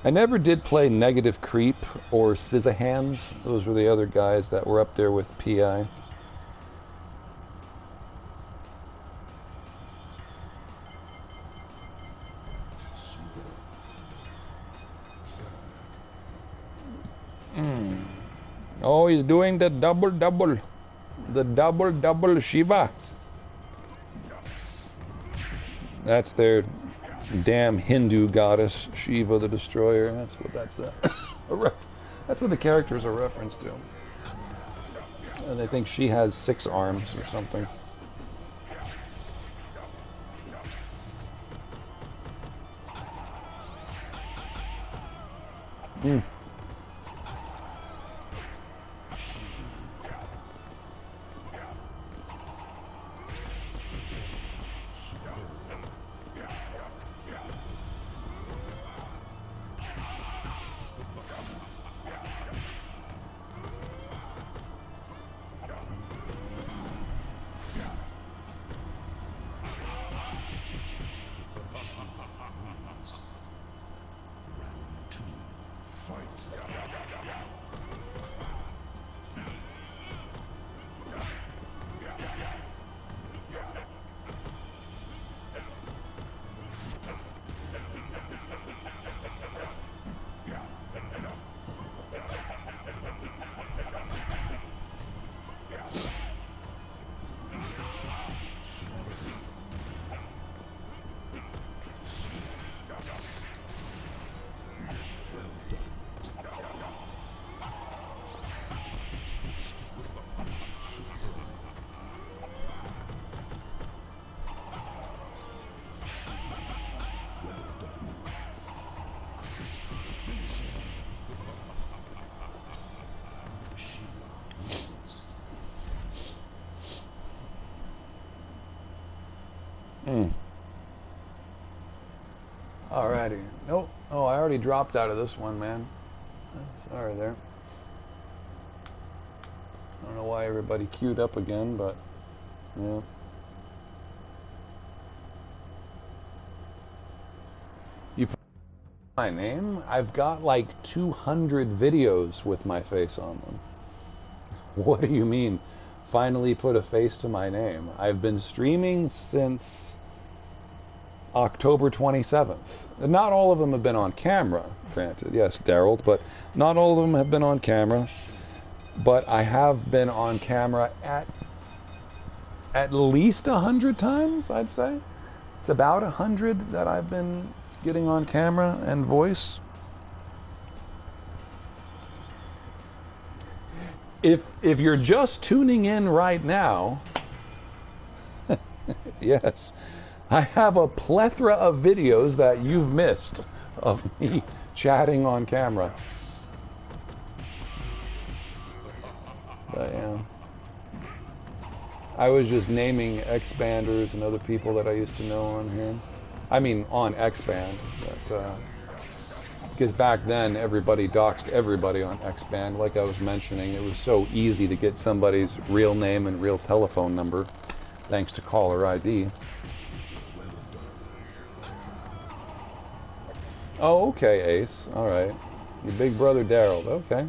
I never did play Negative Creep or Scissorhands. Those were the other guys that were up there with PI. Oh, he's doing the double. The double Shiva. That's their damn Hindu goddess, Shiva the Destroyer. That's what that's that's what the character is a reference to. And they think she has 6 arms or something. Alrighty. Nope. Oh, I already dropped out of this one, man. Sorry there. I don't know why everybody queued up again, but yeah. You put my name? I've got like 200 videos with my face on them. What do you mean? Finally put a face to my name. I've been streaming since October 27th. Not all of them have been on camera, granted. Yes, Daryl, but not all of them have been on camera. But I have been on camera at least 100 times, I'd say. It's about 100 that I've been getting on camera and voice. If you're just tuning in right now, yes, I have a plethora of videos that you've missed of me chatting on camera. But yeah, I was just naming Xbanders and other people that I used to know on here. I mean, on Xband, but because back then everybody doxed everybody on Xband. Like I was mentioning, it was so easy to get somebody's real name and real telephone number, thanks to caller ID. Oh, okay, Ace. All right. Your big brother Daryl. Okay.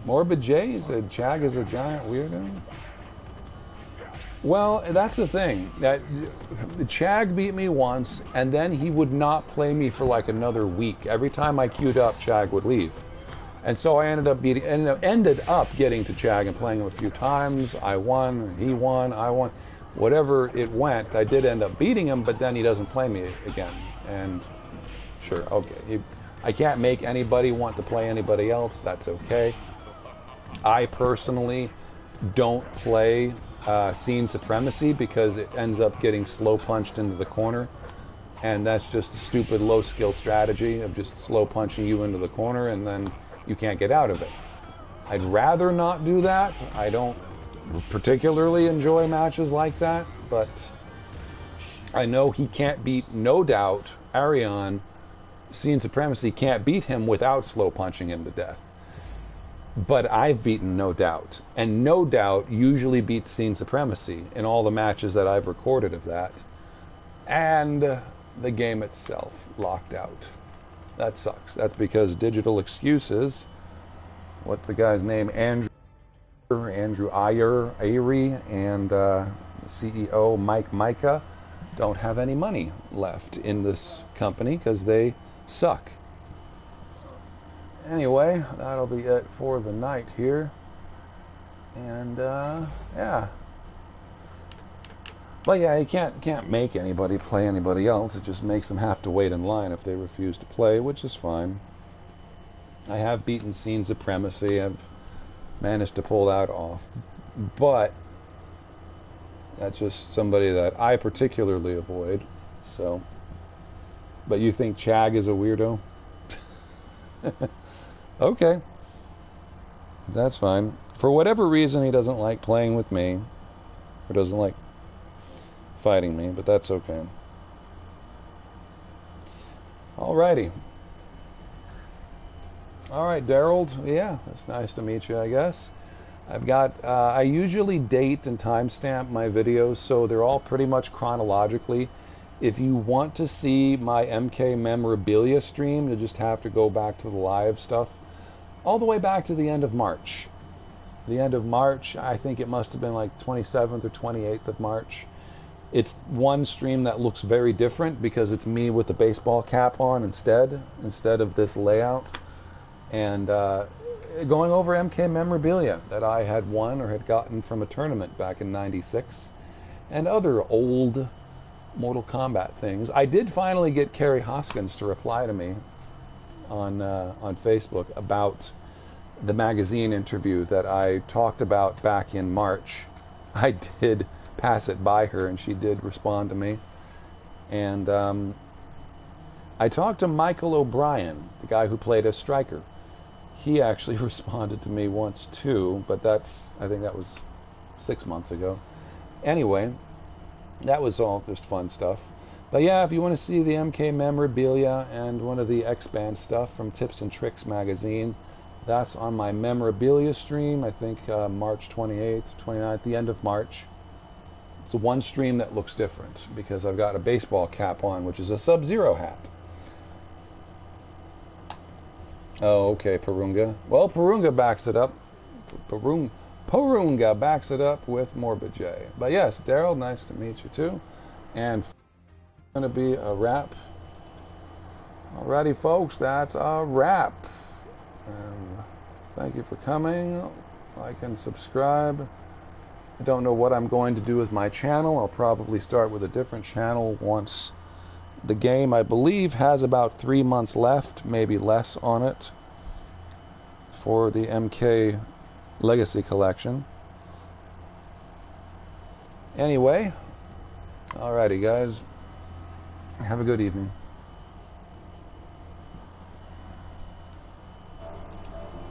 Morbid J said Chag is a giant weirdo. Well, that's the thing. That Chag beat me once, and then he would not play me for like another week. Every time I queued up, Chag would leave, and so I ended up getting to Chag and playing him a few times. I won. He won. I won. Whatever it went, I did end up beating him, but then he doesn't play me again. And sure, okay. I can't make anybody want to play anybody else. That's okay. I personally don't play Scene Supremacy because it ends up getting slow punched into the corner. And that's just a stupid low skill strategy of just slow punching you into the corner and then you can't get out of it. I'd rather not do that. I don't particularly enjoy matches like that, but I know he can't beat No Doubt Arion, Scene Supremacy can't beat him without slow punching him to death. But I've beaten No Doubt, and No Doubt usually beats Scene Supremacy in all the matches that I've recorded of that. And the game itself locked out. That sucks. That's because Digital Excuses, what's the guy's name? Andrew Irie, and CEO Mike Micah don't have any money left in this company because they suck. Anyway, that'll be it for the night here. And yeah. But yeah, you can't make anybody play anybody else. It just makes them have to wait in line if they refuse to play, which is fine. I have beaten Scene Supremacy. I've managed to pull that off. But that's just somebody that I particularly avoid. So, but you think Chag is a weirdo? Okay. That's fine. For whatever reason, he doesn't like playing with me, or doesn't like fighting me, but that's okay. Alrighty. Alright, Daryl. Yeah, it's nice to meet you, I guess. I've got, I usually date and timestamp my videos, so they're all pretty much chronologically. If you want to see my MK memorabilia stream, you just have to go back to the live stuff, all the way back to the end of March. The end of March, I think it must have been like 27th or 28th of March. It's one stream that looks very different because it's me with the baseball cap on instead of this layout. And going over MK memorabilia that I had won or had gotten from a tournament back in '96, and other old Mortal Kombat things. I did finally get Kerry Hoskins to reply to me on Facebook about the magazine interview that I talked about back in March. I did pass it by her, and she did respond to me. And I talked to Michael O'Brien, the guy who played as Stryker. He actually responded to me once too, but I think that was 6 months ago. Anyway, that was all just fun stuff. But yeah, if you want to see the MK memorabilia and one of the Xband stuff from Tips and Tricks magazine, that's on my memorabilia stream, I think March 28th, 29th, the end of March. It's the one stream that looks different because I've got a baseball cap on, which is a Sub-Zero hat. Oh, okay, Purunga. Well, Purunga backs it up. Purunga backs it up with Morbid J. But yes, Daryl, nice to meet you too. And it's going to be a wrap. Alrighty, folks, that's a wrap. And thank you for coming. Like and subscribe. I don't know what I'm going to do with my channel. I'll probably start with a different channel once the game, I believe, has about 3 months left, maybe less on it, for the MK Legacy Kollection. Anyway, alrighty guys, have a good evening.